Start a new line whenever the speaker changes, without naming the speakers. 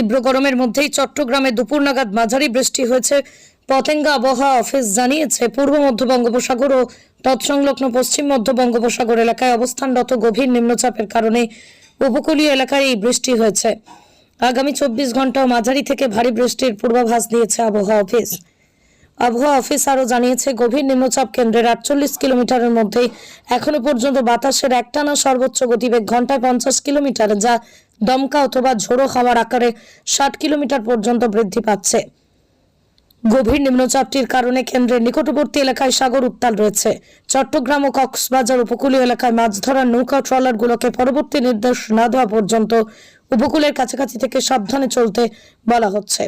তীব্র গরমের মধ্যেই চট্টগ্রামে দুপুর নাগাদ মাঝারি বৃষ্টি হয়েছে। পতেঙ্গা আবহাওয়া অফিস জানিয়েছে, পূর্ব মধ্য বঙ্গোপসাগর ও তৎসংলগ্ন পশ্চিম মধ্য বঙ্গোপসাগর এলাকায় অবস্থানরত গভীর নিম্নচাপের কারণে উপকূলীয় এলাকায় এই বৃষ্টি হয়েছে। আগামী 24 ঘন্টাও মাঝারি থেকে ভারী বৃষ্টির পূর্বাভাস দিয়েছে আবহাওয়া অফিস। আবহাওয়া অফিস আরও জানিয়েছে, গভীর নিম্নচাপ কেন্দ্রের 48 কিলোমিটারের মধ্যেই এখনো পর্যন্ত বাতাসের একটানা সর্বোচ্চ গতিবেগ ঘন্টায় 50 কিলোমিটার, যা দমকা অথবা ঝোড়ো হাওয়ার আকারে 60 কিলোমিটার পর্যন্ত বৃদ্ধি পাচ্ছে। গভীর নিম্নচাপটির কারণে কেন্দ্রের নিকটবর্তী এলাকায় সাগর উত্তাল রয়েছে। চট্টগ্রাম ও কক্সবাজার উপকূলীয় এলাকায় মাছ ধরার নৌকা ট্রলারগুলোকে পরবর্তী নির্দেশ না দেওয়া পর্যন্ত উপকূলের কাছাকাছি থেকে সাবধানে চলতে বলা হচ্ছে।